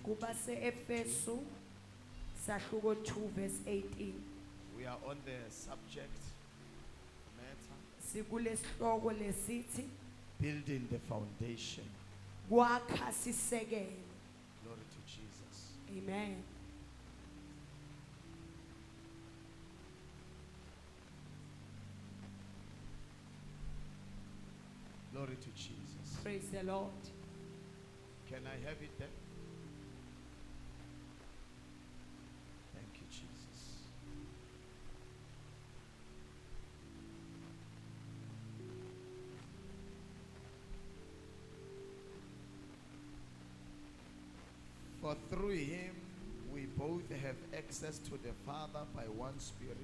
Kubase Efeso sahluko 2 verse 18. We are on the subject matter, Sikulesihloko lesithi building the foundation. kwakha sisekelo. Glory to Jesus. Amen. Glory to Jesus. Praise the Lord. Can I have it then? Thank you, Jesus. For through him we both have access to the Father by one Spirit.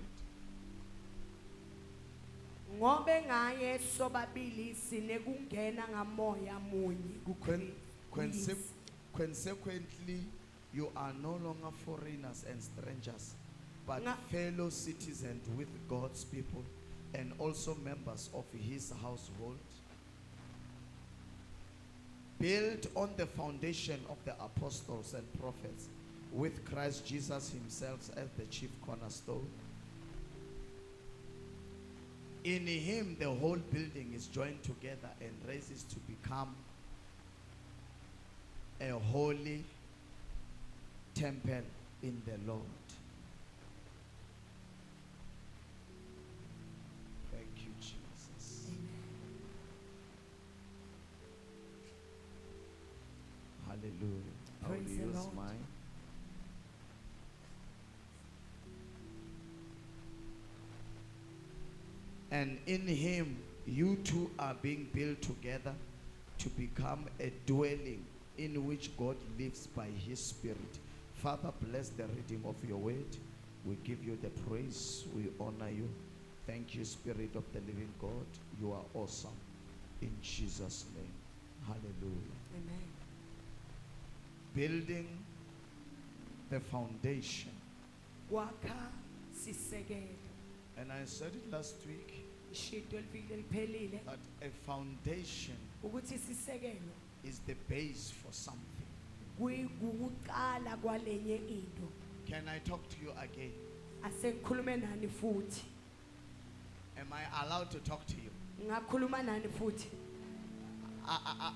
Ngobe ngaye sobabili sinekungena ngamoya munye Consequently, you are no longer foreigners and strangers, but fellow citizens with God's people and also members of his household, built on the foundation of the apostles and prophets, with Christ Jesus himself as the chief cornerstone. In him the whole building is joined together and raises to become a holy temple in the Lord. Thank you, Jesus. Hallelujah. Praise the I will use Lord. mine. And in him you two are being built together to become a dwelling in which God lives by his Spirit. Father, bless the reading of your word. We give you the praise. We honor you. Thank you, Spirit of the living God. You are awesome. In Jesus' name. Hallelujah. Amen. Building the foundation. Kwakha sisekelo. And I said it last week Ishito elifile liphelile that a foundation ukuthi sisekelo is the base for something. kuyikuqala kwalenye into. Can I talk to you again? Asengikhulume nani futhi? Am I allowed to talk to you? Ngakhuluma nani futhi?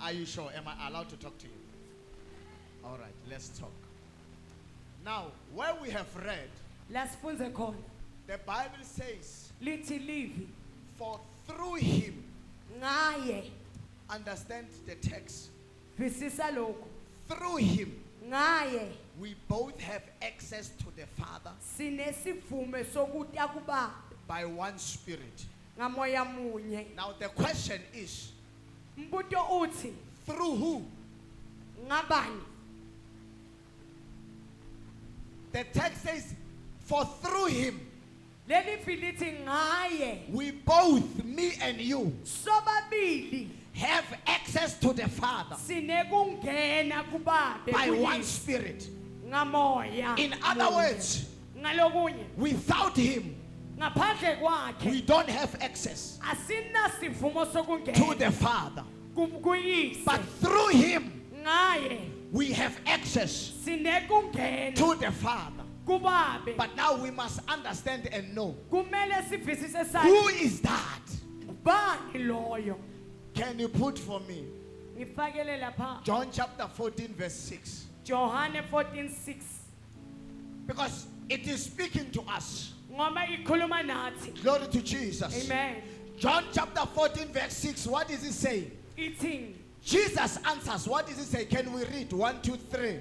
Are you sure? Am I allowed to talk to you? All right, let's talk. Now, where we have read, La sifunze khona the Bible says, lithi livi for through him, ngaye, understand the text, visisa lokho, through him, ngaye we both have access to the Father sinesivume sokuya kuBaba by one Spirit. ngamoya munye. Now, the question is, Mbuto uthi through who? ngabani? The text says, for through him, Leli filithi ngaye we both, me and you, sobabili have access to the Father sinekungena kuBaba by one Spirit. ngamoya. In other words, ngalokunye without him, ngaphandle kwakhe we don't have access asinasivumo to sokungena the Father. kuyise. But through him, Ngaye we have access sinekungena to the Father. kuBaba. But now we must understand and know, Kumele sivisise who sathi is that? bani loyo. Can you put for me Ngifakele lapha John chapter 14 verse 6? Johane 14:6 Because it is speaking to us. ngoba ikhuluma nathi. Glory to Jesus. Amen. John chapter 14 verse 6. What does it say? Ithini? Jesus answers. What does it say? Can we read? 1, 2, 3.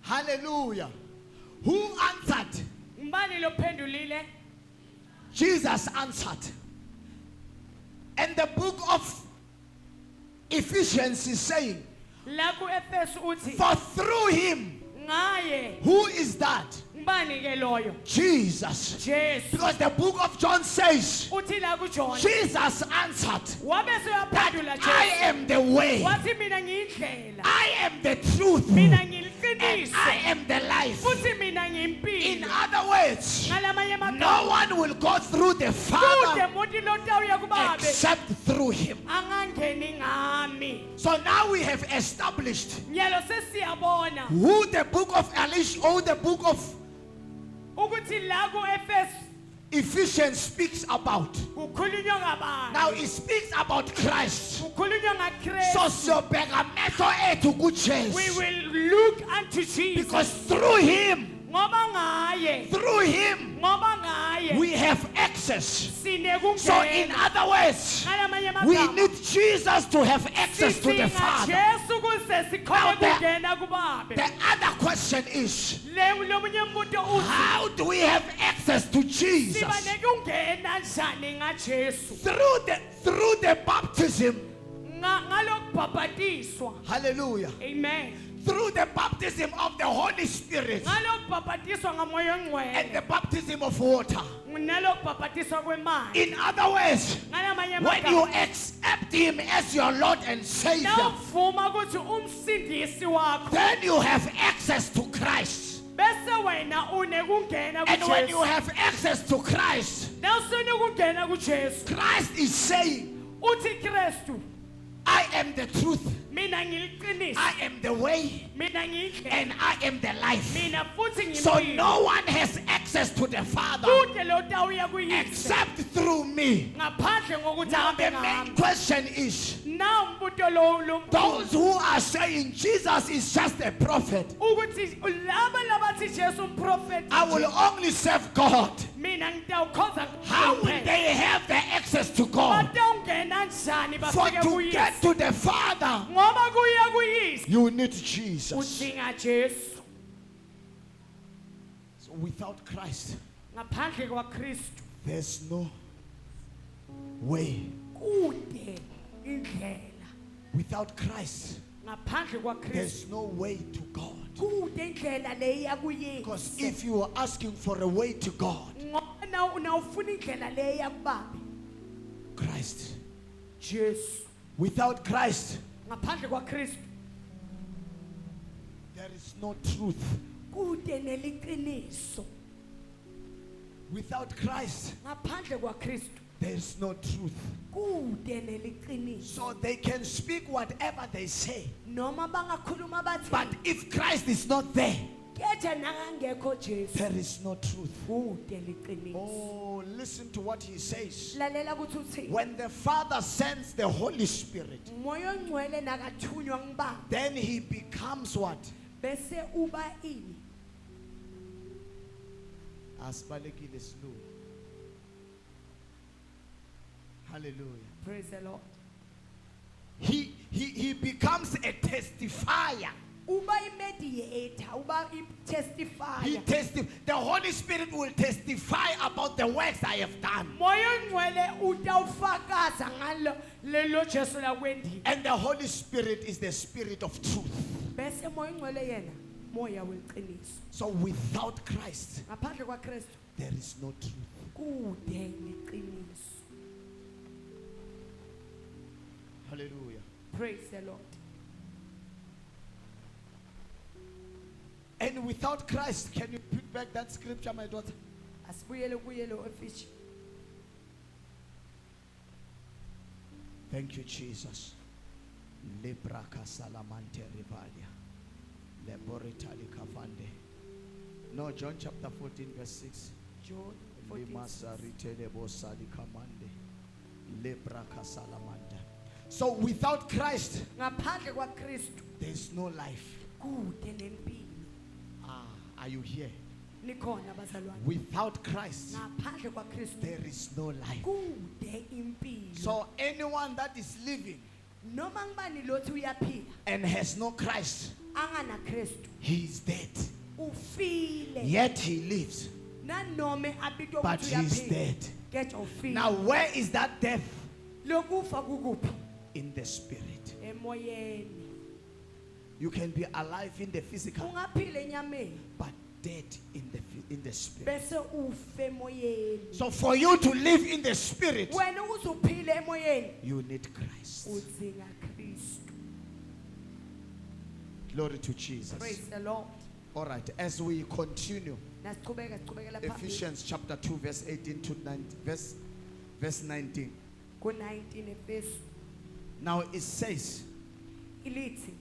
Hallelujah. Who answered? Mbani lophendulile? Jesus answered. And the book of Ephesians is saying, La ku Efesu uthi for through him, ngaye who is that? mbani ke loyo? Jesus. Jesu. Because the book of John says, Uthi la ku John Jesus answered, wabe seyaphendula that I Jesu. am the way, Wathi mina ngiyindlela. I am the truth, Mina and ngiliqiniso. I am the life. Futhi mina In impilo. other words, Ngalamanye no amagama, one will go through the kude Father umuntu lotawuya kubabe except through him. angangeni ngami. So now we have established Nyalo sesiyabona who the book of Elisha or the book of ukuthi la ku-Efesu Ephesians speaks about. kukhulunywa ngabantu, Now it speaks about Christ. kukhulunywa So ngaKristu. siyobheka amehlo ethu We kuJesu. will look unto Jesus. Because through him, Ngoba ngaye, through him, ngoba ngaye we have access. sinekungena. So in other words, Ngalamanye we amagama, need Jesus to have access to the sidinga Father. Jesu ukuze sikhone Now the- kungena kuBaba. The other question is, Lomunye umuntu uthi how do we have access to Jesus? siba nekungena njani ngaJesu? Through the baptism. Ngalokubhabhatiswa. Hallelujah. Amen. Through the baptism of the Holy Spirit Ngalokubhabhatiswa ngamoya and the ongcwele. baptism of water. Nalokubhabhatiswa kwemanzi. In other words, Ngalamanye when you amagama, accept him as your Lord and Savior, nawuvuma ukuthi umsindisi wakho, then you have access to Christ. bese wena unekungena And when you kuJesu. have access to Christ, Nawusenekungena kuJesu, Christ is saying, uthi Kristu, I am the truth, mina ngiliqiniso, I am the way, mina ngiyindlela, and I am the life. mina futhi So ngimpilo. no one has access to the Father Kude lo tawuya kuyise except through me. ngaphandle ngokuthi Now the ahambe main ngami. question is, Na umbuto lo those who are saying Jesus is just a prophet, ukuthi laba labathi Jesu umprofeti, I will only serve God. mina ngitawukhoza How will kuphela. they have the access to God? Batawungena njani For bafike to kuyise? get to the Father, Ngoba kuya kuyise you need Jesus. udinga Jesu. So without Christ, Ngaphandle kwaKristu there's no way. kude indlela. Without Christ, Ngaphandle kwaKristu there's no way to God. kude indlela le ya Because kuyise. if you are asking for a way to God, Ngoba nawufuna indlela le ya kuBaba, Christ. Jesu. Without Christ, Ngaphandle kwaKristu there is no truth. kude neliqiniso. Without Christ, Ngaphandle kwaKristu there is no truth. kude neliqiniso. So they can speak whatever they say. Noma bangakhuluma bathi, But if Christ is not there, kethe nakangekho Jesu there is no truth. kude liqiniso. Oh, listen to what he says. Lalela ukuthi uthi When the Father sends the Holy Spirit, umoya ongcwele nakathunywa ngibaba, then he becomes what? bese uba ini? Asibalekile slow. Hallelujah. Praise the Lord. He becomes a testifier. Uba imediator, uba i-testifier. The Holy Spirit will testify about the works I have done. Moya ongcwele utawufakaza ngalo lelo Jesu lakwendile. And the Holy Spirit is the Spirit of truth. Bese moya ongcwele yena moya weqiniso. So without Christ, Ngaphandle kwaKristu there is no truth. kude liqiniso. Hallelujah. Praise the Lord. And without Christ, can you put back that scripture, my daughter? Asibuyele kuye lo Efesu. Thank you, Jesus. Lebraka salamante rivalia. Laboratory kavande. No, John chapter 14, verse 6. John 14. Limasa ritelebo salikamande. Lebraka salamante. So without Christ, Ngaphandle kwaKristu there is no life. kude nempilo. Are you here? Nikhona bazalwane. Without Christ, Ngaphandle kwaKristu there is no life. kude impilo. So anyone that is living Noma ngibani lothi uyaphila and has no Christ, angana Kristu he is dead. ufile. Yet he lives, Nanome abitwa but ukuthi he is uyaphila. dead. Get ufile. Now, where is that death? Lokufa kukuphi? In the spirit. Emoyeni. You can be alive in the physical, Ungaphila enyameni but dead in the spirit. bese ufe emoyeni. So for you to live in the spirit, Wena ukuze uphile emoyeni you need Christ. udzinga Kristu. Glory to Jesus. Praise the Lord. All right, as we continue, Nasichubeka sichubekela phambili. Ephesians chapter 2 verse 18 to 19, verse 19. Ku-19 Efesu Now it says, ilithi,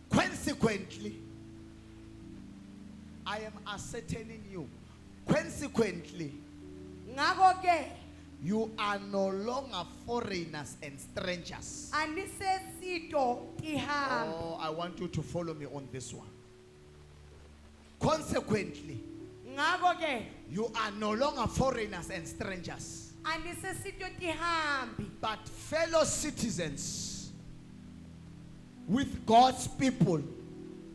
consequently, I am ascertaining you. Consequently, ngakho-ke you are no longer foreigners and strangers. anisesito tihambi. Oh, I want you to follow me on this one. Consequently, Ngakho-ke you are no longer foreigners and strangers, anisesito tihambi, but fellow citizens with God's people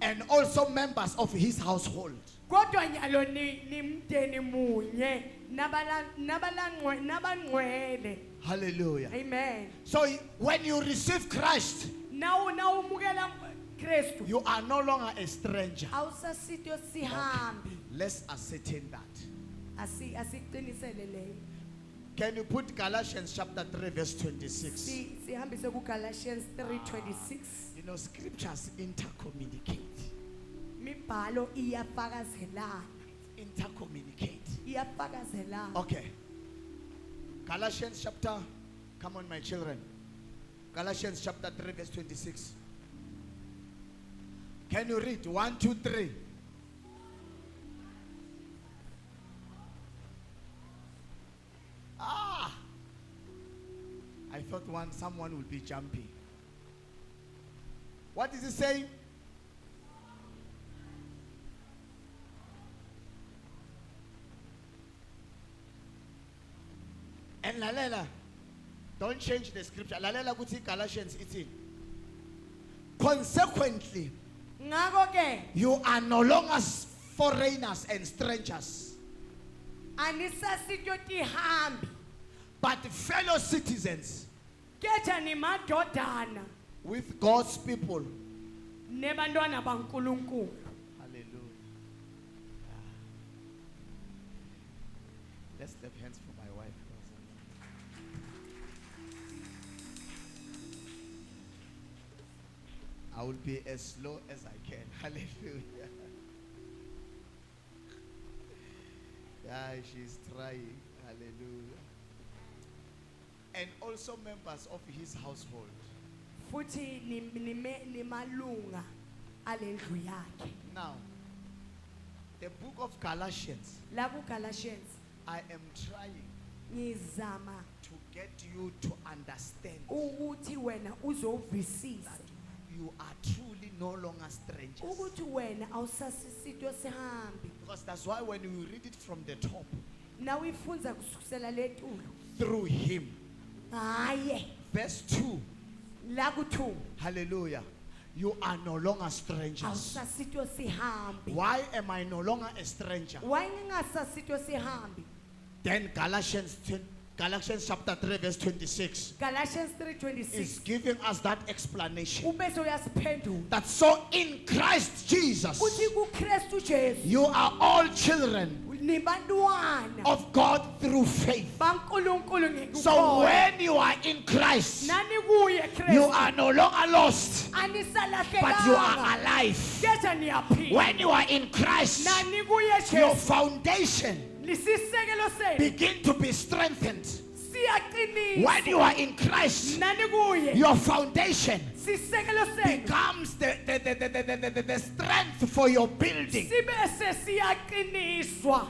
and also members of his household. kodwa njalo nimdeni munye nabangcwele. Hallelujah. Amen. So when you receive Christ, Nawumukela Kristu you are no longer a stranger. awusasito sihambi. Let's ascertain that. Asiqinisele leyo. Can you put Galatians chapter 3 verse 26? Sihambise ku-Galatians 3:26. You know, scriptures intercommunicate. Mibhalo iyafakazelana. Iyafakazelana. Okay. Galatians chapter, come on my children. Galatians chapter 3 verse 26. Can you read? 1, 2, 3. I thought someone would be jumping. What is it saying? And Lalela, don't change the scripture. Lalela kuti Galatians 18. Consequently, Ngakho-ke you are no longer foreigners and strangers, anisasito tihambi, but fellow citizens kepha nimadodana with God's people. nebantwana baNkulunkulu. Hallelujah. Let's clap hands for my wife. I will be as slow as I can. Hallelujah. Yeah, she's trying. Hallelujah. And also members of his household. Futhi nimalunga alendlu yakhe. Now, the book of Galatians, La ku-Galatians I am trying ngizama to get you to understand ukuthi wena uzovisisa you are truly no longer strangers. ukuthi wena awusasisito sihambi. Because that's why when you read it from the top, Nawuyifunza kusukela letulu through him, haye verse 2, la ku-2 hallelujah, you are no longer strangers. awusasito sihambi. Why am I no longer a stranger? Why ngingasasito sihambi? Then Galatians chapter 3 verse 26 Galatians is 3:26 giving us that explanation. ubese uyasiphendula That so in Christ Jesus, uthi kuKristu Jesu you are all children nibantwana of God through faith. baNkulunkulu So ngekukholwa. when you are in Christ, Nani kuye you Kristu are no longer lost, but you anisalahlekanga are alive. kepha niyaphila. When you are in Christ, Nani kuye your Jesu foundation lisisekelo senu begin to be strengthened. siyaqinisa. When you are in Christ, Nani kuye your foundation sisekelo senu becomes the strength for your building. sibese siyaqiniswa.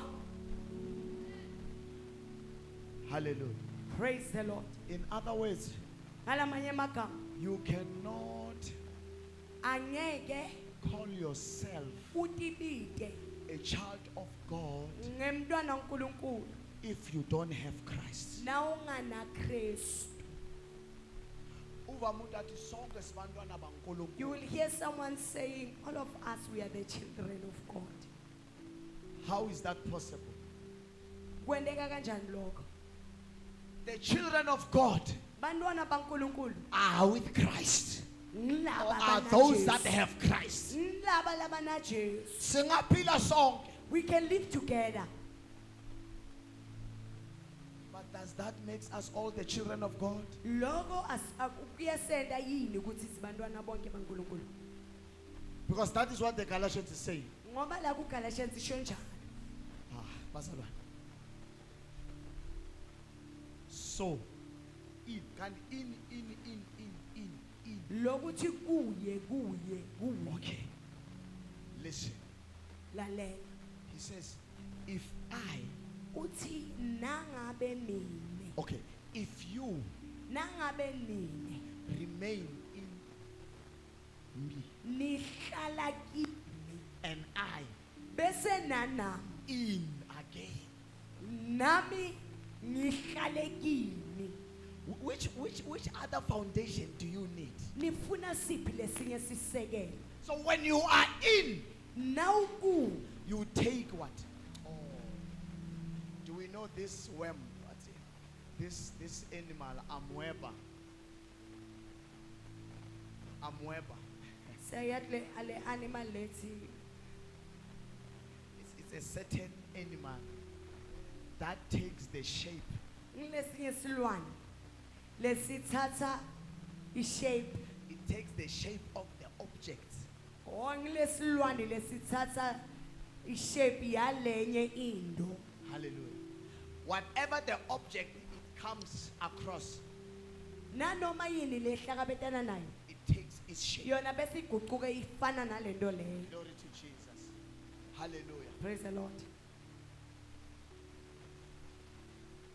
Hallelujah. Praise the Lord. In other words, Ngalamanye amagama you cannot angeke call yourself utibike a child of God ngemntwana kaNkulunkulu if you don't have Christ. nawungana Kristu. You will hear someone saying, all of us, we are the children of God. How is that possible? Kwendeka kanjani lokho? The children of God Bantwana baNkulunkulu are with Christ. Or ngilaba are bana those that Jesu. have Christ. Ngilaba labana Jesu. Singaphila sonke. We can live together. But does that make us all the children of God? Lokho kuyasenda yini ukuthi sibantwana bonke baNkulunkulu? Because that is what the Galatians is saying. ngoba la kuGalatians isho njalo. Bazalwane. So, in. Lokuthi kuye. Okay. Listen. Lalela. He says, if I, Uthi nangabe mina. okay, if you Nangabe nini. remain in me Nihlala kimi. and I Bese nanami. in again. Nami ngihlale kimi. Which other foundation do you need? Nifuna siphi lesinye sisekelo. So when you are in, Nawuku you take what? Oh. Do we know this worm? What's it? This animal, amoeba. Amoeba. sayatle ale animal lethi It's a certain animal that takes the shape. ngilesinye silwane lesithatha ishape. It takes the shape of the object. Ngilesilwane lesithatha ishape yalenye into. Hallelujah. Whatever the object it comes across, Nanoma yini lehlakabetana nayo it takes its shape. yona bese iguquke ifana nalento leyo. Glory to Jesus. Hallelujah. Praise the Lord.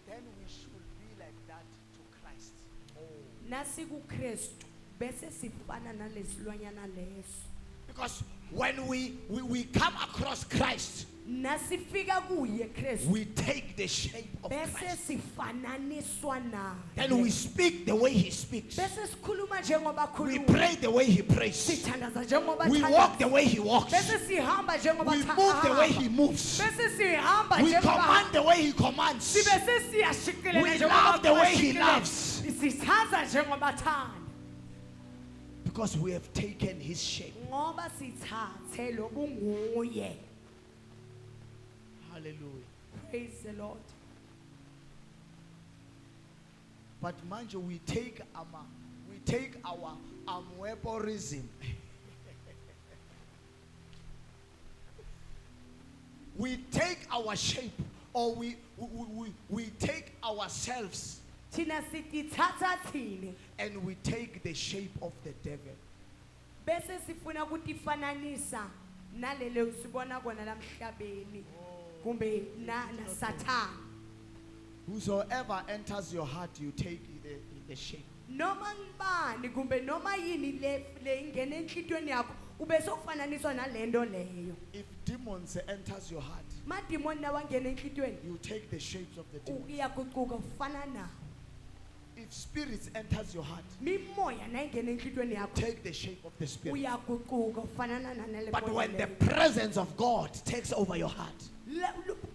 Then we should be like that to Christ. Oh. Nasi kuKristu bese sifana nalesilwanyana leso. Because when we come across Christ, Nasifika kuye Kristu we take the shape of bese Christ. sifananiswa naye. Then we speak the way he speaks. Bese sikhuluma njengoba We khuluma. pray the way he prays. Sithandaza njengoba We thandaza. walk the way he walks. Bese sihamba njengoba We move the way he hamba. moves. Bese sihamba We njengoba command the way he commands. sibese siyashikelela We njengoba love the way he ashikelela. loves. Sithandaza njengoba thanda. Because we have taken his shape. Ngoba sithathe lobunguye. Hallelujah. Praise the Lord. But manje we take our amoeborism. We take our shape, or we take ourselves, Thina sitithatha thine and we take the shape of the devil. bese sifuna ukutifananisa nalelo sibona kona la emhlabeni kumbe na Satan. Whosoever enters your heart, you take the shape. Noma ngibani kumbe noma yini le ingene enhlitweni yakho ubese ufananiswa nalento leyo. If demons enters your heart, Madimoni nawangena enhlitweni you take the shapes of the demons. uyaguquka ufana nawo. If spirits enters your heart, Mimoya nayingena enhlitweni yakho take the shape of the spirit. uyaguquka ufanana nale. But when the presence of God takes over your heart,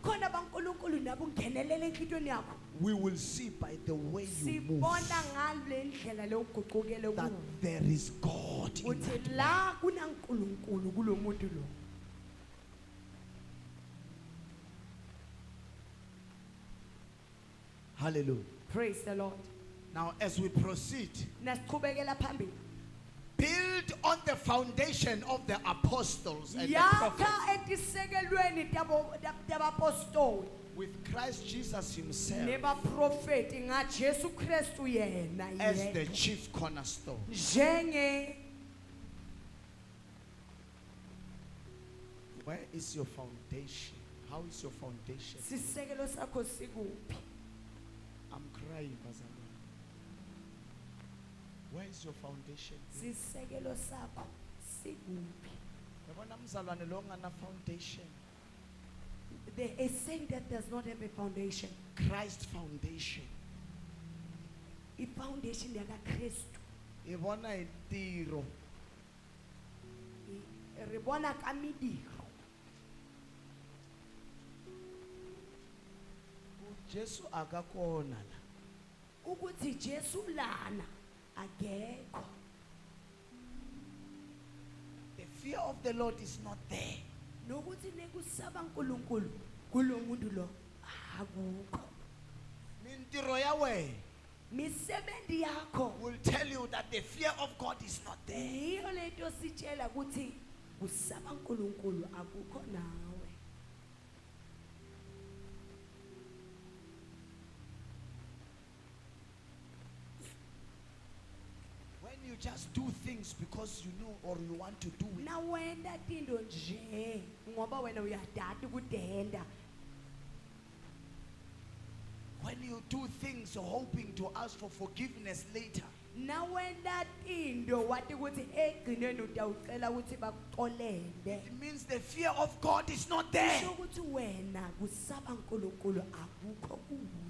khona baNkulunkulu nabo ungenelela enhlitweni yakho we will see by the way you move sibona ngale ndlela lokuguqukele that kuwo there is God in uthi that. la kunaNkulunkulu kulomuntu lo. Hallelujah. Praise the Lord. Now, as we proceed, Nasiqhubekela phambili. build on the foundation of the apostles and the Yakha prophets, etisekelweni tabapostoli with Christ Jesus himself nebaprofeti ngaJesu Kristu yena as the yedwa. chief cornerstone. Njenge Where is your foundation? How is your foundation? sisekelo sakho sikuphi? I'm crying, Bazalwane. Where is your foundation? Sisekelo sakho sikuphi? Yabona mzalwane lo ongana foundation. There is saying that does not have a foundation. Christ foundation. I-foundation yakaKristu Ibona itiro. re bona ka mediro. Jesu akakona la. Ukuthi Jesu lana akekho. The fear of the Lord is not there. Nokuthi nekusaba uNkulunkulu kulomuntu lo akukho. Mintiro ya we Misebenzi yakho will tell you that the fear of God is not there. yiyo lento sitshela ukuthi kusaba uNkulunkulu akukho nawe. When you just do things because you know or you want to do it, Na wena tinto nje ngoba wena uyadada ukudenda. when you do things hoping to ask for forgiveness later, Na wena tinto wathi ukuthi egcineni utawucela ukuthi bakuxolele. it means the fear of God is not there. Kusho ukuthi wena kusaba uNkulunkulu akukho kuwe.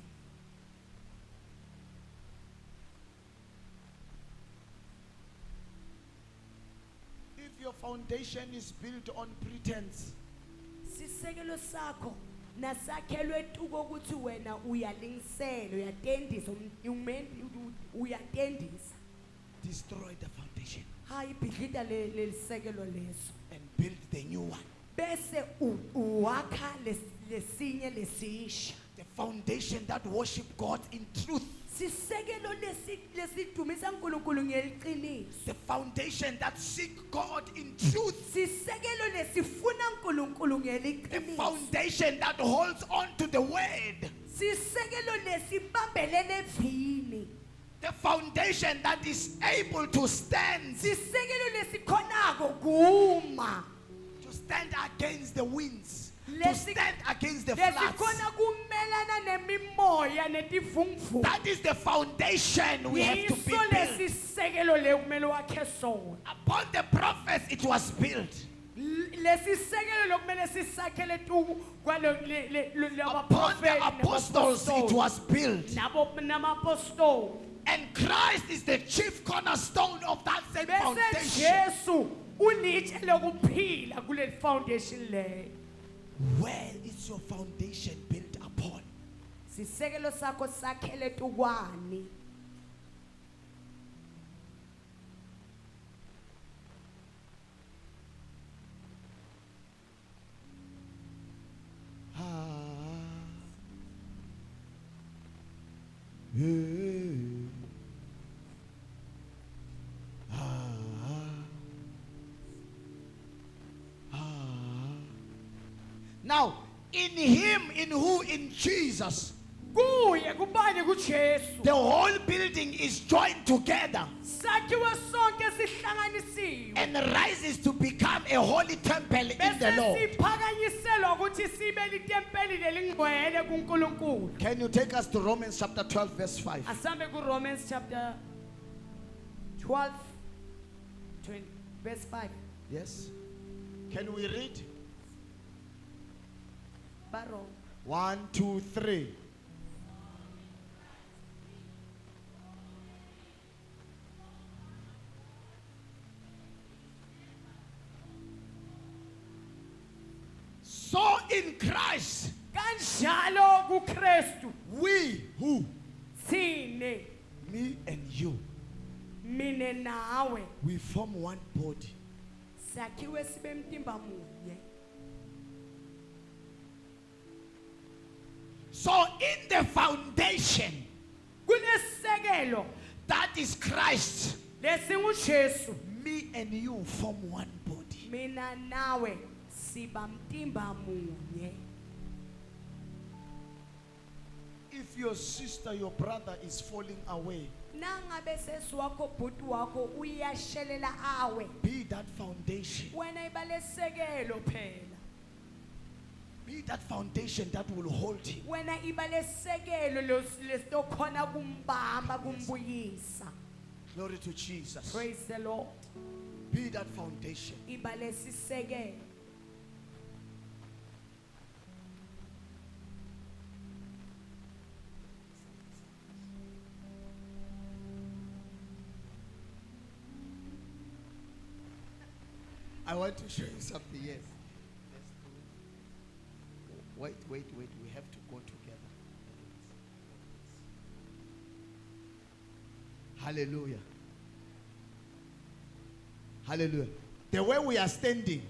If your foundation is built on pretense, Sisekelo sakho nasakhelwe tuko ukuthi wena uyalingisela uyatendisa uyatendisa. destroy the foundation Hayi bhidlita lelisekelo leso. and build the new one. Bese uwakha lesinye lesisha. The foundation that worship God in truth. Sisekelo lesidumisa uNkulunkulu ngeliqiniso. The foundation that seek God in truth. Sisekelo lesifuna uNkulunkulu The ngeliqiniso. foundation that holds on to the word. Sisekelo lesibambelele vini. The foundation that is able to stand. Sisekelo lesikhonako kuma. To stand against the winds. To Lesi- stand against the floods. Lesikhona kumelana nemimoya netivunguvungu. That is the foundation we have to be Yiso built. lesisekelo lekumele wakhe sona. Upon the prophets it was built. Lesisekelo lokumele sisakhele tuku Upon the apostles it was built. namapostoli. And Christ is the chief cornerstone of that same Bese foundation. Jesu ulitshe lokuphila kule foundation leyo. Where is your foundation built upon? Sisekelo sakho sakhele tukwani. Now, in him, in who? In Jesus, Kuye kubani kuJesu. the whole building is joined together Sakhiwe sonke sihlanganisiwe. and rises to become a holy temple in the Bese Lord. siphakanyiselwa ukuthi sibe litempeli lelingcwele kuNkulunkulu. Can you take us to Romans chapter 12, verse 5? Asambe ku Romans chapter 12 verse 5. Yes. Can we read? Baro. 1, 2, 3. So in Christ, Kanjalo kuKristu we who? sine Me and you, mine nawe we form one body. sakhiwe sibe mtimba munye. So in the foundation, Kunesekelo that is Christ, lesinguJesu. me and you form one body. Mina nawe siba mtimba munye. If your sister, your brother is falling away, Nangabe sesi wakho bhuti wakho uyashelela awe. be that foundation. Wena ibalesekelo phela. Be that foundation that will hold him. Wena ibalesekelo lesitokhona kumbamba kumbuyisa. Glory to Jesus. Praise the Lord. Be that foundation. Ibalesisekelo. I want to show you something. Yes. Let's do it. Wait. We have to go together. Hallelujah. Hallelujah. The way we are standing,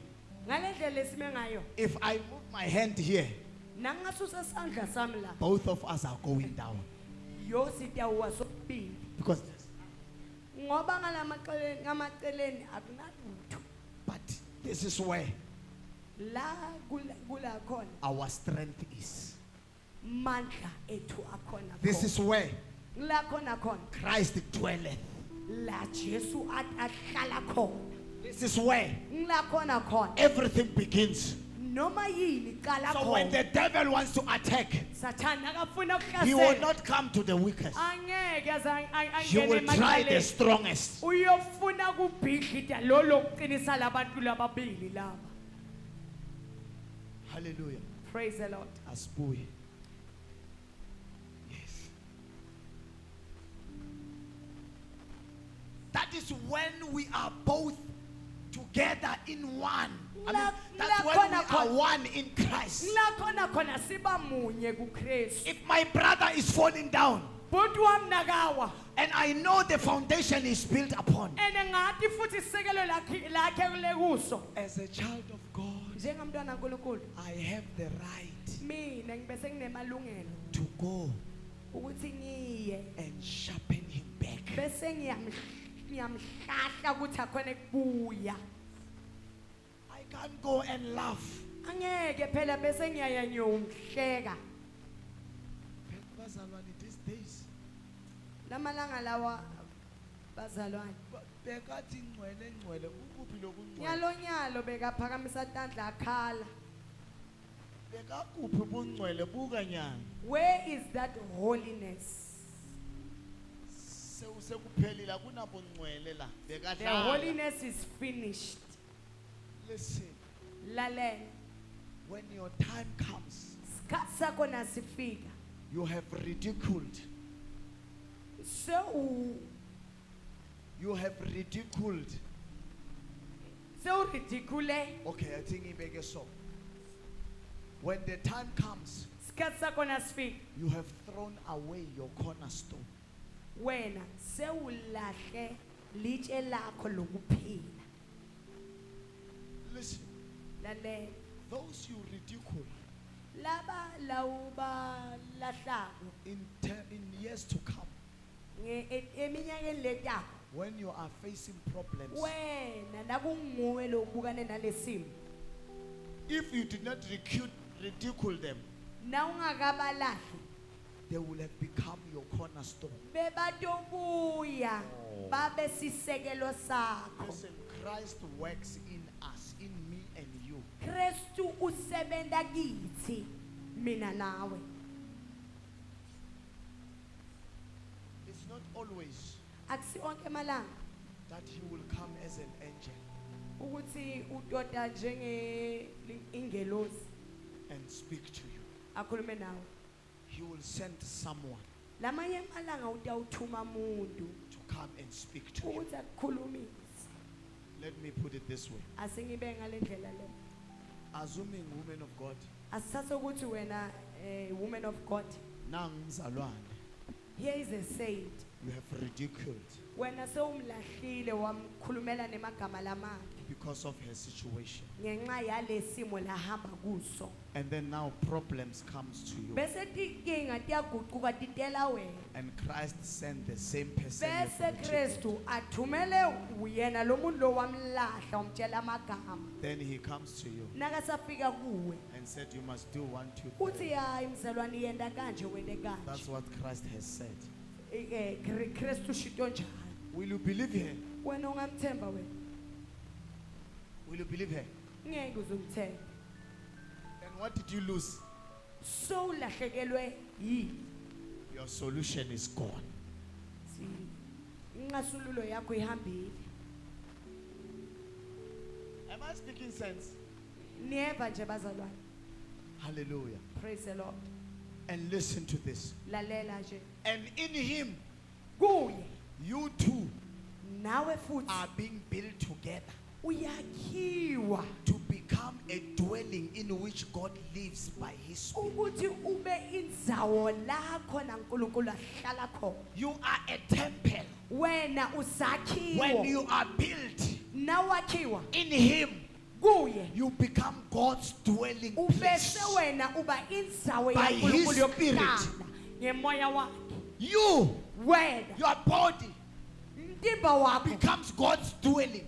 Ngalendlela esime ngayo. if I move my hand here, Nangasusa sandla sami la. both of us are going down. Yo sitawuwa sokubili. Because, Ngoba ngalamaceleni ngamaceleni akunalutho. but This is where La kula khona our strength is. mandla ethu akhona. This is where la khona khona Christ dwelleth. la Jesu ahlala khona. This is where La khona khona everything begins. noma yini qala So when khona. the devil wants to attack, Sathana akafuna he will ukuhlasela. not come to the weakest. Angeke aze He will angene try the emaqaleni. strongest. Uyofuna kubhidlita lo lokuqinisa labantu lababili laba. Hallelujah. Praise the Lord. Asbuye. Yes. That is when we are both together in one. I mean, that's when we are one in Christ. La khona khona siba munye kuKristu. If my brother is falling down Bhuti wami nakawa. and I know the foundation is built upon, Ene ngathi futhi isekelo lakhe kule kuso. as a child of God, Njengamntwana kaNkulunkulu, I have the right mina ngibe senginemalungelo to go ukuthi ngiye and sharpen him back. bese ngiyamhlahla ukuthi akhona kubuya. I can't go and laugh. Angeke phela bese ngiyaya ngiyomhleka. Bazalwane, these days, Lamalanga lawa bazalwane. bekathi ngcwele ngcwele, ukuphi lokungcwele? Nyalo bekaphakamisa tandla akhala. Bekakuphi ubungcwele buka nyana? Where is that holiness? Sekuphelile akunabungcwele la. The Bekadlala. holiness is finished. Listen, Lalela. when your time comes, Sikhathi sakho nasifika. you have ridiculed. You have ridiculed. Ridicule. Okay, I think ibeke so. When the time comes, Sikhathi sakho nasifika. you have thrown away your cornerstone. Wena sewulahle litshe lakho lokuphila. Listen, Lalela. those you ridicule Laba lawuba lahlako in years to come, eminyakeni letako. when you are facing problems, Wena nakunguwe lokubukane nalesimo. if you did not ridicule them, Na ungakabalahli they will have become your cornerstone. bebatobuya babe sisekelo sakho. Listen, Christ works in us, in me and you. Kristu usebenta kithi mina nawe. It's not always Akusi onke malanga that he will come as an angel ukuthi utoda njenge ingelosi and speak to you. akhulume nawe. He will send someone Lamanye amalanga utawuthuma umuntu to come and speak to you. ukuthi akukhulumise. Let me put it this way. Asingibe ngalendlela le. Assuming woman of God, Asithathe ukuthi wena woman of God. nangzalwane, Here is a saint. you have ridiculed Wena sewumlahlile wamkhulumela nemagama lamabi because of her situation. ngenxa yalesimo lahamba kuso. And then now problems comes to you. Bese tinkinga tiyaguquka titela wena. And Christ sent the same person. you have Bese rejected. Kristu athumele uyena lo muntu lo wamlahla umtshela amagama. Then he comes to you Nakasafika kuwe and said, you must do 1, 2, 3. uthi hayi mzalwane yenda kanje wende That's kanje. what Christ has said. Kristu shito njalo. Will you believe her? Wena ungamthemba wena. Will you believe her? Ngeke uzumthemba. And what did you lose? So ulahlekelwe yini? Your solution is gone. Inxasululo yakho ihambile. Am I speaking sense? Nieva nje bazalwane. Hallelujah. Praise the Lord. And listen to this. Lalela nje. And in him, Kuye you too nawe futhi are being built together uyakhiwa to become a dwelling in which God lives by his Spirit. ukuthi ube indzawo lakho naNkulunkulu ahlala khona. You are a temple. Wena When usakhiwo. you are built Nawakhiwa in him, kuye you become God's dwelling place. ubese wena uba indzawo By his yaNkulunkulu Spirit. yokuhlala ngemoya wakhe. You, Wena your body, umtimba wakho becomes God's dwelling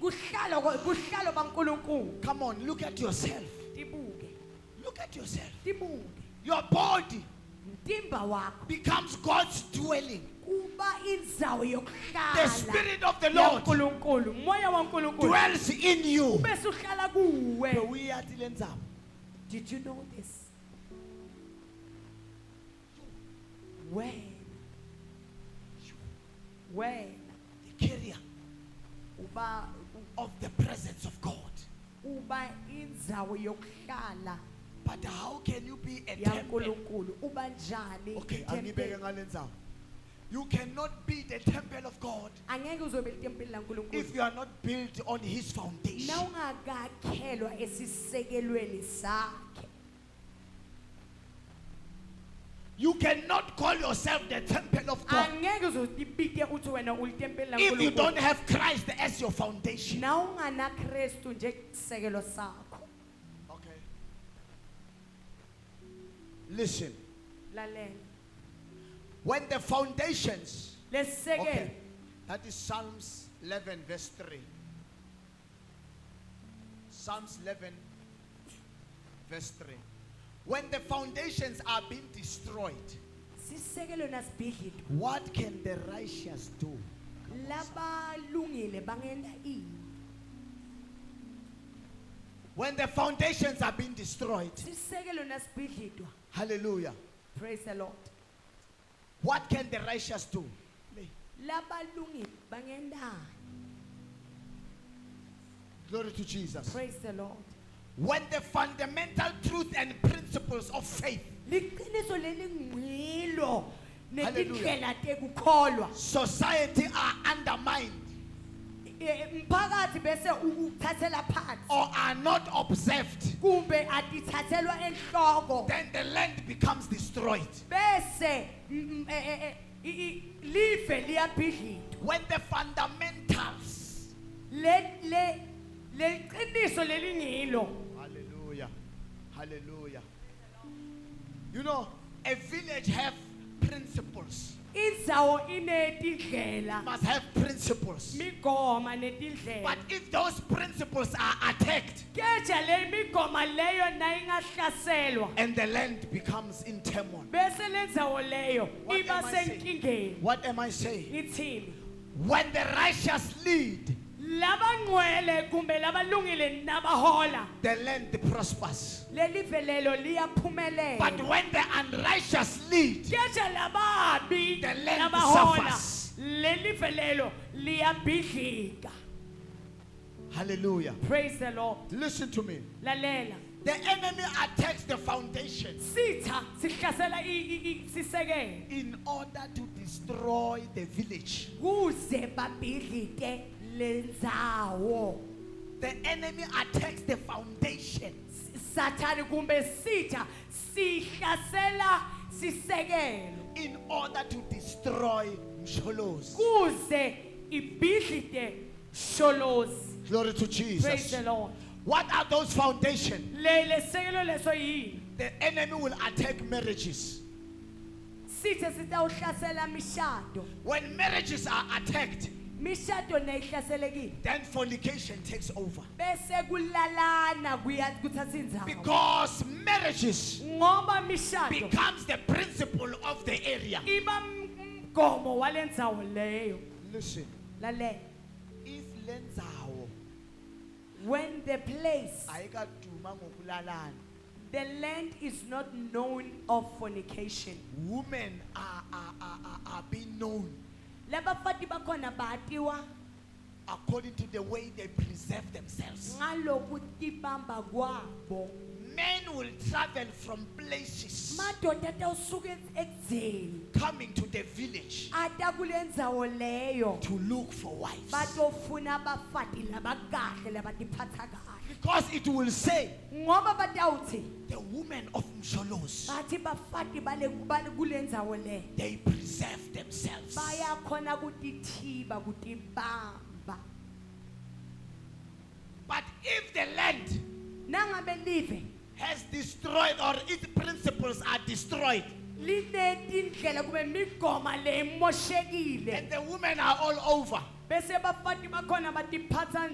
kuhlalo baNkulunkulu. Come on, look at yourself. Tibuke, Look at yourself. tibuke. Your body Umtimba wakho becomes God's dwelling. kuba indzawo The yokuhlala. Spirit of the Lord yaNkulunkulu, umoya waNkulunkulu. dwells in you. Bese uhlala kuwe. Wena Did you know this? When the carrier uba of the presence of God. uba indzawo yokuhlala But how can you be a temple? yaNkulunkulu, uba njani Okay, itempeli? angibeke ngale ndzawo. You cannot be the temple of God Angeke uzobe litempeli laNkulunkulu if you are not built on His foundation. nawungakakhelwa esisekelweni sakhe. You cannot call yourself the temple of God Angeke uzotibike uthi wena ulitempeli if you don't laNkulunkulu have Christ as your foundation. nawungana Kristu njesisekelo sakho. Okay. Listen. Lalela. When the foundations, Lesisekelo okay, that is Psalms 11 verse 3. Psalms 11 verse 3. When the foundations are being destroyed, sisekelo nasibhidlile what can the righteous do? labalungile bangenda ini. When the foundations are being destroyed, Sisekelo nasibhidlidwa. hallelujah, Praise the Lord. what can the righteous do? Labalungile bangendani. Glory to Jesus. Praise the Lord. When the fundamental truth and principles of faith, Liqiniso lelingcilo Hallelujah, netindlela tekukholwa. society are undermined Mphakathi bese ukuthathela phansi or are not observed, kumbe atithathelwa enhloko then the land becomes destroyed. bese live liyabhidlidwa. When the fundamentals, Leqiniso lelingilo. hallelujah, hallelujah. You know, a village have principles. Indzawo inetindlela, Must have principles. migoma netindlela. But if those principles are attacked Keja le migoma leyo nayingahlaselwa and the land becomes in turmoil, bese lendzawo leyo What iba am I saying? senkingeni. what am I saying? Ithini? When the righteous lead, Labangcwele kumbe labalungile nabahola the land prospers. lelive lelo liyaphumelela. But when the unrighteous lead, Keja lababi the land nabahola suffers. lelive lelo liyabhidlika. Hallelujah. Praise the Lord. Listen to me. Lalela. The enemy attacks the foundation Sitha sihlasela sisekelo in order to destroy the village. kuze babhidlike lendzawo. The enemy attacks the foundation Sathani kumbe sitha sihlasela sisekelo in order to destroy Msholos. kuze ibhidlike sholozi. Glory to Praise Jesus. the Lord. What are those foundations? Le sekelo leso yini? The enemy will attack marriages. Sithe sitawuhlasela mishado. When marriages are attacked, Mishado neyihlaselekile then fornication takes over. bese kulalana kuthatha indzawo. Because marriages Ngoba mishado becomes the principle of the area. iba mgomo walendzawo leyo. Listen, Lalela. if lenzawo When the place, ayikaduma ngokulalana, the land is not known of fornication. women are being known Labafati bakhona batiwa according to the way they preserve themselves. ngalokutibamba kwabo. Men will travel from places Madoda atawusuka ekudzeni coming to the village ata kulendzawo leyo to look for wives. batofuna abafati labakahle labatiphatsa kahle. Because it will say, Ngoba batawuthi the women of Msholos, bathi bafati bale kulendzawo le they preserve themselves. bayakhona kutithiba kutibamba. But if the land Nangabe live has destroyed or its principles are destroyed, linetindlela kube migoma lemoshekile and the women are all over, bese abafati bakhona batiphatha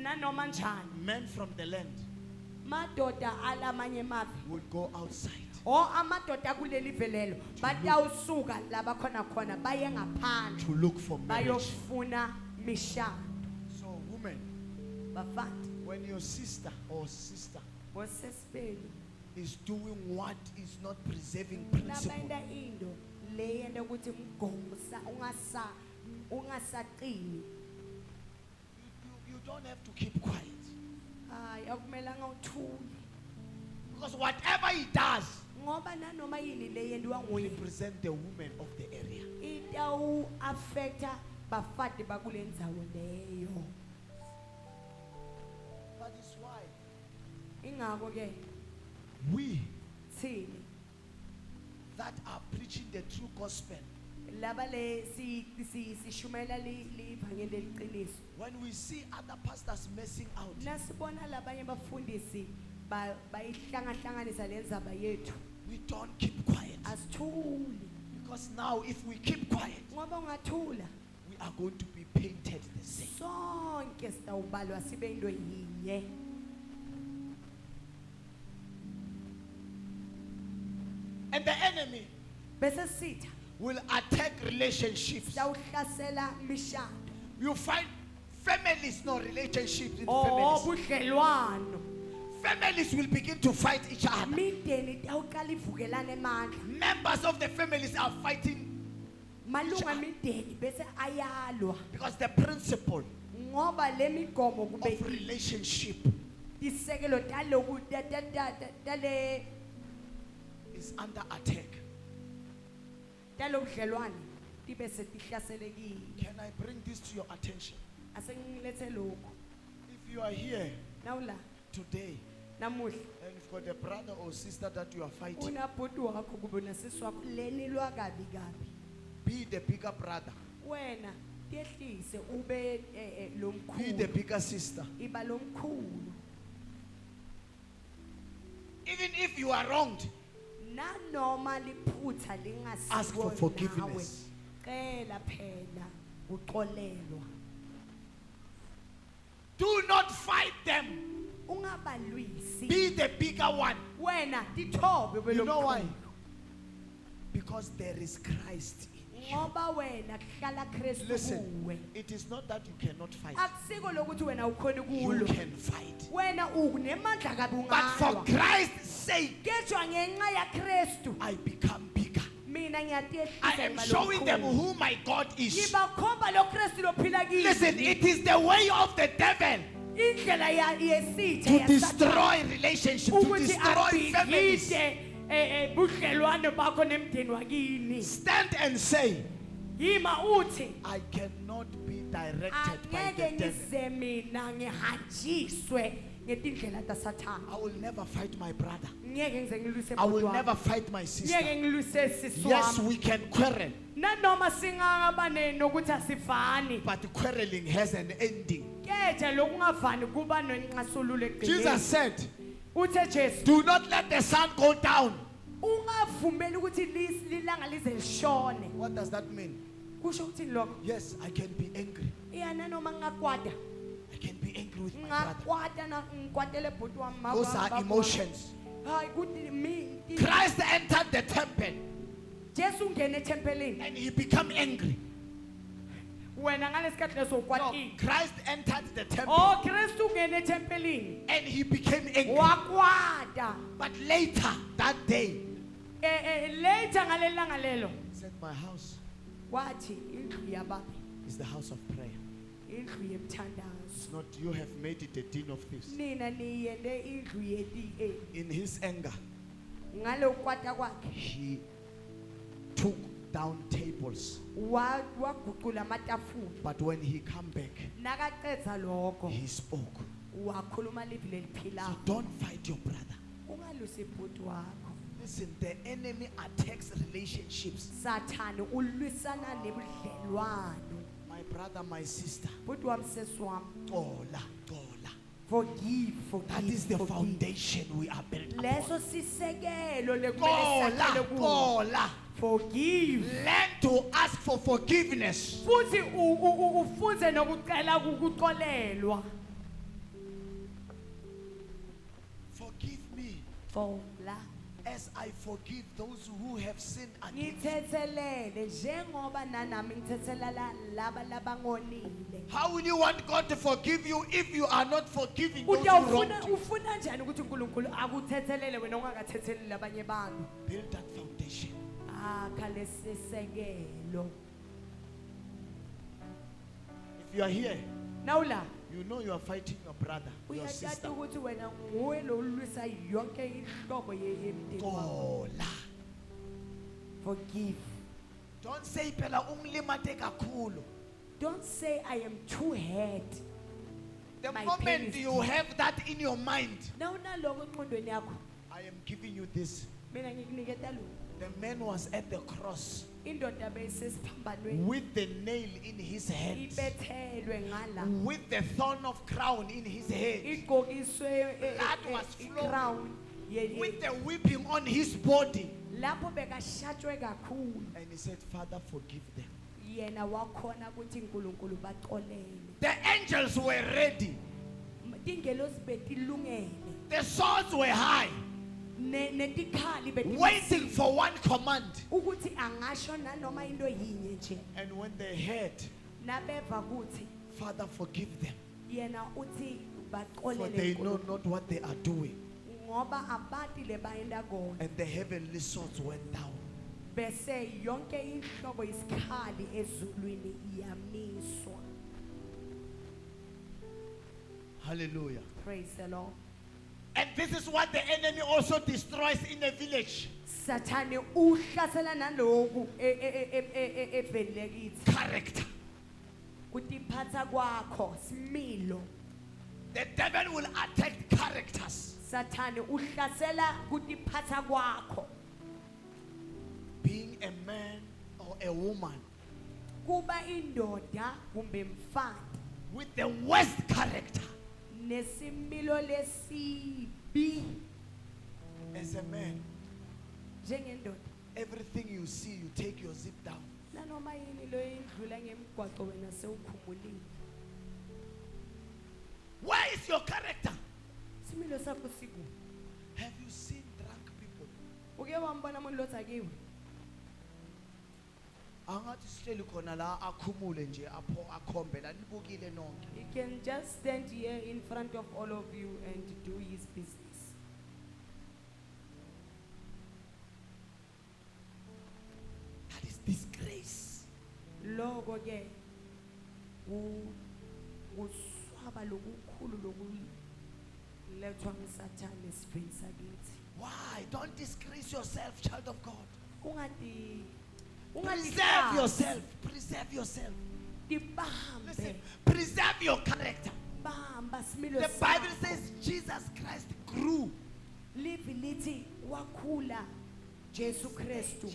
nanoma njani. Men from the land Madoda alamanye emavi would go outside o amadoda kuleli velelo batawusuka la bakhona khona baye ngaphandle to look for marriage. bayofuna mishado. So, women, Bafati when your sister bosesibeni is doing what is not preserving principle, labayenda into leyenda ukuthi umgomo ungasaqini. you don't have to keep quiet. Hayi akumelanga uthule Because whatever he does, ngoba nanoma yini leyendiwa he nguye represents the women of the area. itawu affecta bafati bakule ndzawo leyo. That is why Ingakho ke we thini that are preaching the true gospel, laba le sishumela livangeli leqiniso when we see other pastors messing out, nasibona labanye bafundisi bayihlangahlanganisa lendzaba yethu we don't keep quiet. asithuli Because now if we keep quiet, ngoba ungathula we are going to be painted the same. sonke sitawubalwa sibe into yinye. And the enemy Bese sitha will attack relationships. sitawuhlasela mishado You find families, no relationships in or families. budlelwano. Families will begin to fight each other. Mideni tawuqala ivukelane emandla. Members of the families are fighting Malunga mideni bese ayalwa because the principle ngoba le migomo kube of relationship isekelo taloku tale is under attack. talobudlelwane tibe setihlaselekile. Can I bring this to your attention? Asengilethe lokho If you are here nawula today namuhla and you've got a brother or sister that you are fighting, unabhoti wakho kube nasisi wakho leni lwakabi kabi be the bigger brother, wena tehlise ube be the lomkhulu bigger sister. iba lomkhulu. Even if you are wronged, Nanoma liphutha ask for lingasiwo nawe forgiveness. cela phela uxolelwa. Do not fight them. Ungabalwisi Be the bigger one. wena tithobe You know why? belomkhulu Because there is Christ in you. ngoba wena kuhlala Kristu Listen, kuwe. it is not that you cannot fight. Akusiko lokuthi wena ukhona You kulo can fight. wena unemandla kabi But for ungalwa Christ's sake, kejwa ngenxa ya Kristu I become bigger. mina I ngiyatehlisa am showing them who my God is. ngibakhomba lo Kristu lophila kimi. Listen, it is the way of the devil Indlela yesitha to yaSathane destroy relationships, to ukuthi destroy families. abhidlite budlelwane bakho nemndeni wakini. Stand and say, Yima uthi I cannot be directed by angeke the devil. ngize mina ngihanjiswe ngetindlela taSathane. I will never fight my brother. Ngeke ngize ngilwise I will bhuti wami. never fight my sister. Ngeke ngilwise sisi Yes, wami. we can quarrel, Nanoma singabane nokuthi asifani. but quarreling has an ending. Keje lokungavani kuba nenxasululo Jesus egcineni. said, Uthe Jesu do not let the sun go down. ungavumeli ukuthi lilanga lize lishone. What does that mean? Kusho ukuthi lokho Yes, I can be angry. iyana noma ngakwada I can be angry with my brother. ngakwada na ngikwatele bhuti wami Those are emotions. hayi kuthi Christ entered the temple Jesu ungene ethempelini and he became angry. wena ngalesikhathi leso No, ukwatile. Christ entered the temple Oh Kristu ungene ethempelini and he became angry. wakwada. But later that day, Later ngalelanga lelo he said, my house wathi indlu yababi is the house of prayer. indlu yemthandazo. It's not you have made it a den of thieves. Nina niyende indlu yeti In his anger, ngalokwata kwakhe he took down tables. waguqula amatafula. But when he come back, Nakaqedza lokho he spoke. wakhuluma livi So leliphilayo. don't fight your brother. Ungalusi bhuti wakho. Listen, the enemy attacks relationships. Sathane ulwisana nebudlelwano. My brother, my sister. Bhuti wami sesi wami Xola, xola. Forgive. That is the Forgive. foundation we are built Leso upon. sisekelo lekumele sakhele kuso. Kola. Forgive. Learn to ask for forgiveness. Futhi ufunze nokucela ukuxolelwa. Forgive me Fola. as I forgive those who have sinned against me. Ngithethelele njengoba nanami ngithethelela laba labangonile. How will you want God to forgive you if you are not forgiving those who wronged you? Ufuna njani ukuthi uNkulunkulu akuthethelele wena ungakathetheleli abanye abantu? Build that foundation. Akha lesisekelo. If you are here, Nawula you know you are fighting your brother, your sister. uyathatha ukuthi wena nguwe lo ulwisa yonke inhlobo yemndeni wakho. Kola. Forgive. Don't say phela ungilimate kakhulu. Don't say I am too hurt. The My pain moment is you have that in your mind, Nawunaloko engqondweni yakho, I am giving you this. mina ngikuniketa lo. The man was at the cross Indoda besesiphambanweni with the nail in his hands, ibethelwe ngala. with the thorn of crown in his head, Igqokiswe Blood was flowing. crown with the whipping on his body. lapho bekashajwe kakhulu. And he said, Father, forgive them. Yena wakhona ukuthi uNkulunkulu baxolele. The angels were ready. Tingelosi betilungele. The swords were high, Netikhali waiting for one command. ukuthi angasho nanoma into yinye nje. And when they heard, Nabeva kuthi Father, forgive them, yena uthi for baxolele they know uNkulunkulu. not what they are doing. Ngoba abati le bayenda kona. And the heavenly swords went down. Bese yonke inhlobo isikhali ezulwini iyamiswa. Hallelujah. Praise the Lord. And this is what the enemy also destroys in a village. Sathane uhlasela naloku evele kithi. Character. Kutiphatha kwakho similo. The devil will attack characters. Sathane uhlasela kutiphatha kwakho. Being a man or a woman Kuba indoda kumbe mfana with the worst character. nesimilo lesibi As a man, njengendoda. everything you see, you take your zip down. Nanoma yini lo indlula ngemgwaqo wena sewukhumulile. Where is your character? Similo sakho siku. Have you seen drunk people? Uke wambona umuntu lothakiwe. Angathi sihleli khona la akhumule nje apho akhombe la nibukile nonke. He can just stand here in front of all of you and do his business. That is disgrace. Loko ke uswaba lokukhulu lokulethwa ngusathane esifeni sakithi. Why? Don't disgrace yourself, child of God. Ungadi Preserve yourself. Preserve yourself. Listen, Tibambe. preserve your character. Bamba similo The Bible sakho. says Jesus Christ grew Livi lithi wakhula Jesu Kristu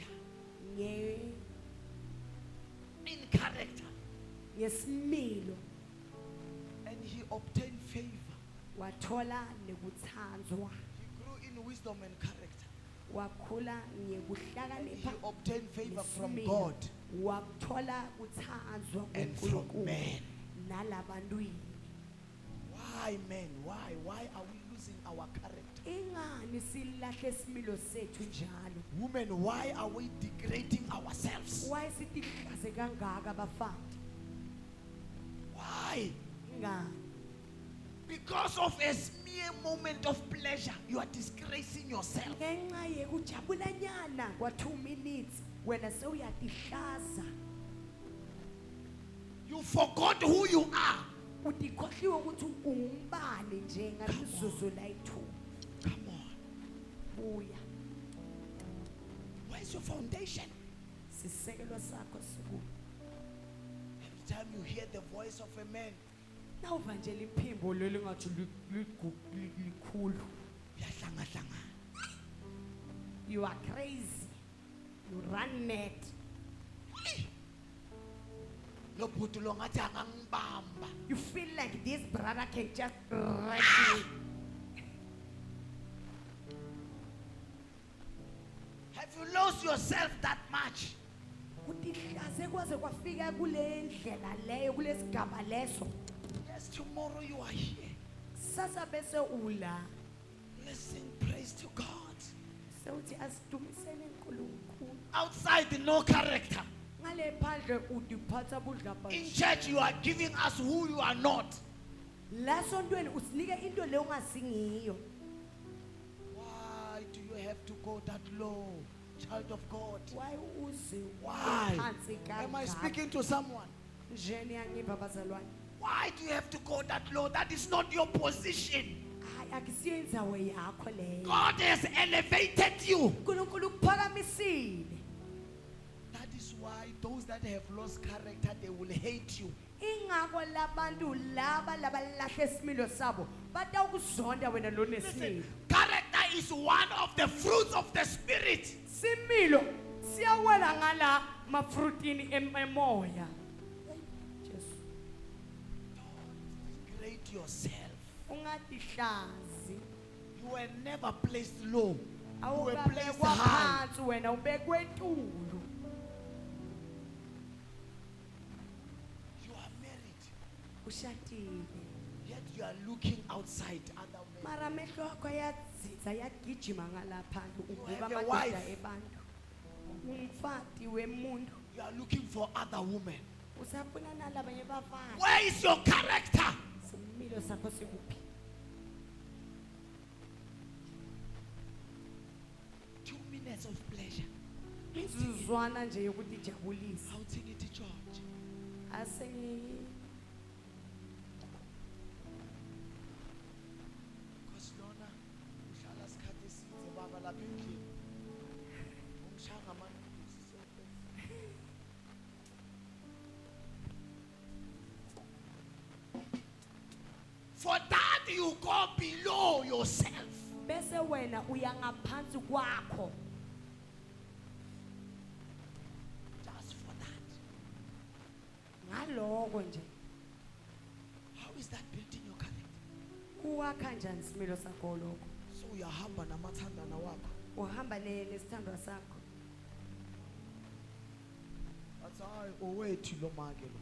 in character ngesimilo and he obtained favor. wathola nekuthandzwa. He grew in wisdom and character. Wakhula He ngekuhlakanipha obtained favor from nesimilo. God Wathola kuthandzwa and from kuNkulunkulu men. nalabantwini. Why men? Why are we losing our character? Ingani silahle isimilo sethu njalo? Women, why are we degrading ourselves? Why sitikaze kangaka bafana? Why? Ingani? Because of a mere moment of pleasure, you are disgracing yourself. Ngenxa yekujabulanyana kwa 2 minutes wena sewuyatihlaza. You forgot who you are. Utikhohliwe ukuthi ungubani nje ngamizuzu layi-2. Come on. Buya. Where's your foundation? Sisekelo sakho siku. Every time you hear the voice of a man, Nawuva nje liphimbo leli ngathi likhulu. uyahlanga-hlangana. You are crazy. You run mad. lo bhuti lo ngathi angangibamba. You feel like this brother can just wreck you. Have you lost yourself that much? Kutihlaze kwaze kwafika kule ndlela leyo kulesigaba leso. Yes, tomorrow you are here. Sasa bese ula. Let's sing praise to God. Sewuthi asidumisele uNkulunkulu. Outside, no character. Ngale phandle udiphatha budlapha. In church, you are giving us who you are not. La sontweni usinike into le ungasingiyo. Why do you have to go that low, child of God? Why uze Why? phansi kangaka? Am I speaking to someone? Njeni yangiba bazalwane. Why do you have to go that low? That is not your position. Hayi akusiyo indzawo yakho leyo. God has elevated you. uNkulunkulu ukuphakamisile. That is why those that have lost character, they will hate you. Ingako labantu laba labalahle isimilo sabo batawukuzonda wena lo Listen, nesimilo. character is one of the fruits of the Spirit. Similo siyawela ngala mafrutini emoya. Jesu. Don't degrade yourself. Ungatihlazi. You were never placed low. You were placed Awukabekwa high. phansi wena ubekwe etulu. You are married, Ushadile. yet you are looking outside other men. Mara amehlo akho ayadzidza ayagijima ngalaphandle ubuka have a amadoda wife. ebantu. Umfati wemuntu You are looking for other women. usafuna nalabanye bafazi. Where is your character? Similo sakho sikuphi? 2 minutes of pleasure. Izuzwana nje yokuthi jabulisa. How to get to church? Asengi Because Lona, uhlala isikhathi eside baba lapha endlini. Ungishanga manje. For that you go below yourself. bese wena uya ngaphansi kwakho. Just for that. Ngaloko nje How is that building your character? kuwakha njani isimilo sakho lokho? So uyahamba namathandana wakho. Uhamba nesithandwa sakho. Bathi hayi owethu lo make lo.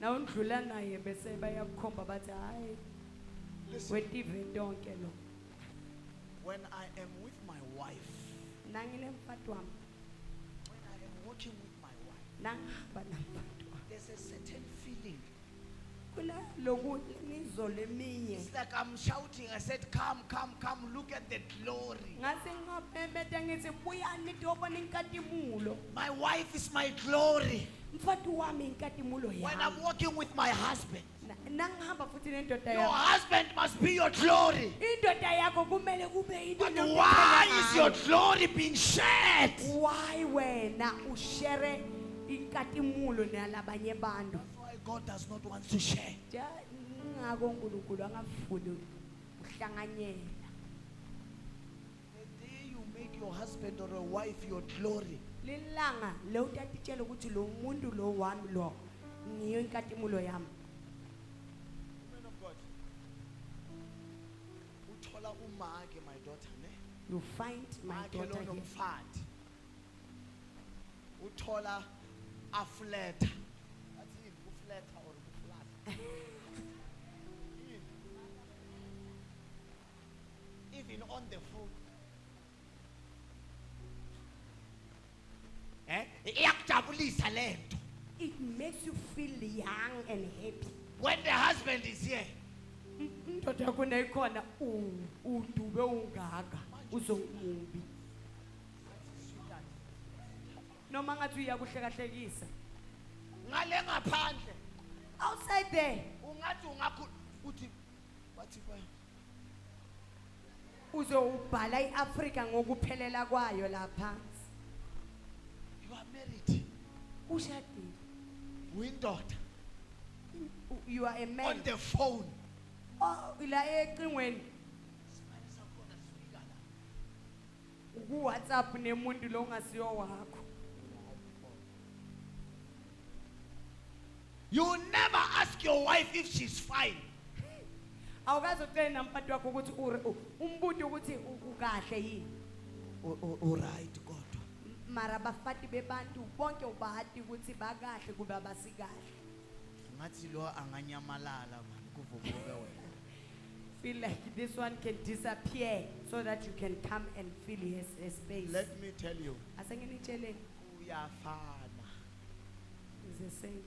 Na undlula naye bese bayakukhomba bathi hayi Listen, wetive donke lo. when I am with my wife, Nangine mfati wami, when I am working with my wife, nangihamba namfati wami. there's a certain feeling. Kuna loku ngizo leminye. It's like I'm shouting. I said, come, come, come, look at the glory. Ngase ngapembeta ngithi buyani tobona inkatimulo. My wife is my glory. Mfati wami inkatimulo When yami. I'm working with my husband, Nangihamba futhi nendoda your yakho. husband must be your glory. Indoda yakho kumele kube into But yokuphila why is ngayo. your glory being shared? Why wena ushare inkatimulo nalabanye bantu? That's why God does not want to share. Ngako uNkulunkulu angafuni uhlanganyela. The day you make your husband or a wife your glory, Lilanga le utatitshela ukuthi lo muntu lo wami lo ngiyo inkatimulo yami. woman of God, uthola umake, my daughter, ne? You find my Make daughter lo here. nomfati. Uthola afleta. That's it, ufleta or uflat. Even on the phone. Iyakujabulisa lento. It makes you feel young and happy. When the husband is here, Indoda yakho nayikhona udube ungaka uzowumubi. Noma ngathi uyakuhlekahlekisa. ngale ngaphandle, Outside there ungathi ungakho uthi bathi ba uzobhala iAfrika ngokuphelela kwayo lapha. you are married, Ushadile. uyindoda, You are a man. on the phone. Oh, ila ecingweni Isibani sakhona sifika la. ku WhatsApp nemuntu lo ngasiyo wakho. You never ask your wife if she's fine. awukazi ucele namphathi wakho ukuthi umbuthi ukuthi ukahle yini. Alright, God. Mara abafati bebantu bonke ubahati ukuthi bakahle kube abasikahle. Ngathi lo anganyamalala man kuvuvuke wena. Feel like this one can disappear so that you can come and fill his space. Let me tell you, Asenginitshele uyafana. is the same.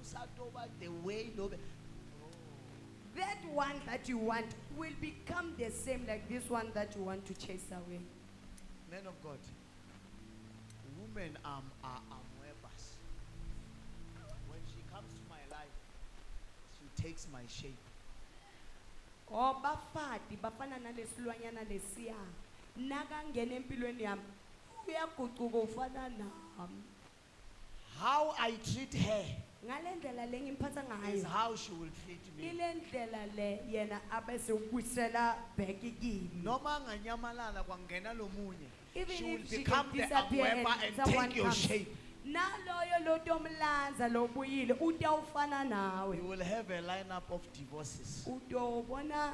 Usatoba the way no. That one that you want will become the same like this one that you want to chase away. Men of God, women are weapons. When she comes to my life, she takes my shape. Oh bafati bafana nalesilwanyana lesiya. Nakangena empilweni yami uyaguquka ufana nami. How I treat her Ngalendlela lengimphatha is ngayo. how she will treat me. Ilendlela le yena abese ukwisela back kimi. Noma nganyamalala kwangena lomunye, Even she will if she become can the disappear Amweba and and someone take your comes. shape. Naloyo lotomlanza lobuyile utawufana nawe. We will have a lineup of divorces. Utobona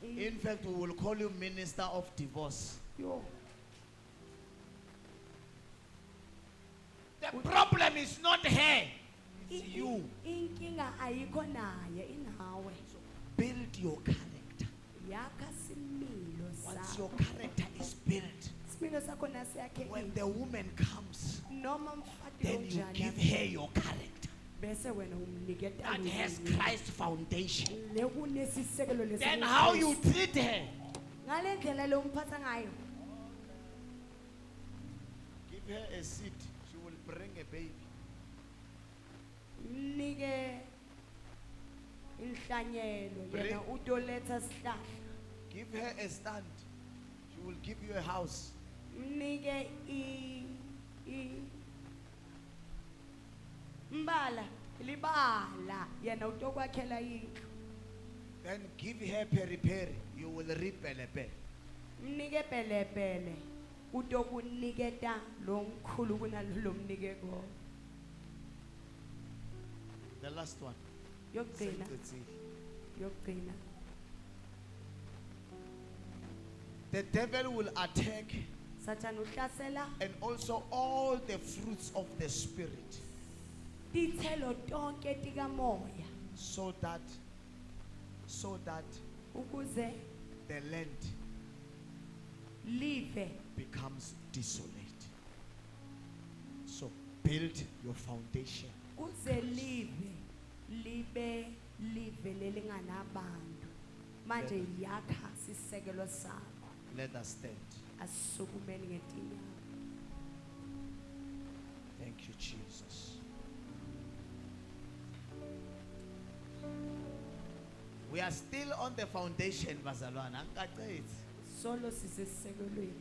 In fact, we will call you Minister of Divorce. yo. The problem is not her, it's you. Inkinga ayikho naye inawe. So build your character. Yakha similo Once sakho. your character is built, Similo sakho nasiyakhe. when the woman comes, Noma mfati then you onjani give her your character bese wena umniketa that has Christ foundation. lekunesisekelo lesi. Then how you treat her, ngalendlela lomphatha ngayo. give her a seat, she will bring a baby. Mnike inhlanyelo Bring- yena utoletha sihlahla. Give her a stand, she will give you a house. Mnike mbala libala yena utokwakhela indlu. Then give her peri-peri, you will reap pele-pele. Mnike pelepele utokuniketa lo mkhulu kunalo mnike ko. The last one. Yokugcina The yokugcina. devil will attack Satan uhlasela and also all the fruits of the spirit, tithelo tonke tika moya so that ukuze the land live becomes desolate. So build your foundation. uze libe lelinganabantu manje yakha sisekelo sakho. Let us stand. Asukumeni ngetinyawo. Thank you, Jesus. We are still on the foundation, bazalwana. Angicacisi. Solo sisesisekelweni.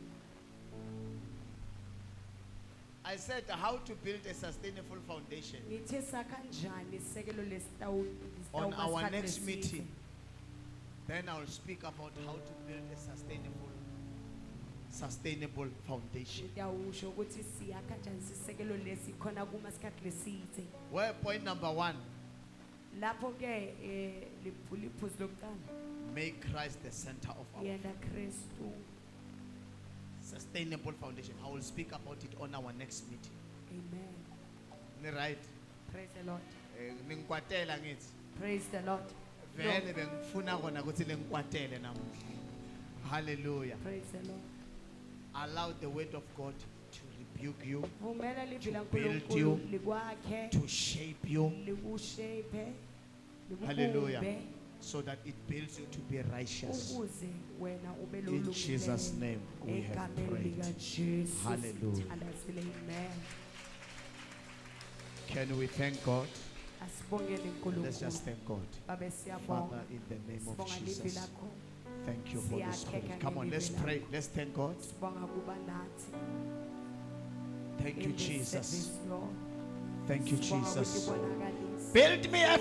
I said how to build a sustainable foundation. Ngithe sakha njani isekelo lesitawu On our next meeting, then I will speak about how to build a sustainable foundation. Ngiyawusho ukuthi siyakha njani isekelo lesi khona kuma sikhathi lesithe. Well, point number 1, Lapho ke liphuzu lokuqala make Christ the center of our yena Kristu. sustainable foundation. I will speak about it on our next meeting. Amen. Right? Praise the Lord. Ningikwatela ngithi. Praise the Lord. Vele bengifuna kona ukuthi lengikwatele namuhla. Hallelujah. Praise the Lord. Allow the word of God to rebuke you, Vumela livila To build nkulunkulu you. likwakhe to shape you, likushape Hallelujah. likubumbe so that it builds you to be righteous. ukuze wena ube In Jesus' name we have egameni prayed. likaJesu Hallelujah. sithandazile. Amen. Can we thank God? Asibongele Let's just uNkulunkulu. thank God. Babe Father, siyabonga. in the name of Sibonga livi Jesus. lakho. Thank you, Holy Spirit. Come on, let's pray. Let's thank God. Sibonga kuba nathi. Thank you, in this Jesus. service, Lord. Thank you, Sibonga ukuthi Jesus. ubonakalise. Build me a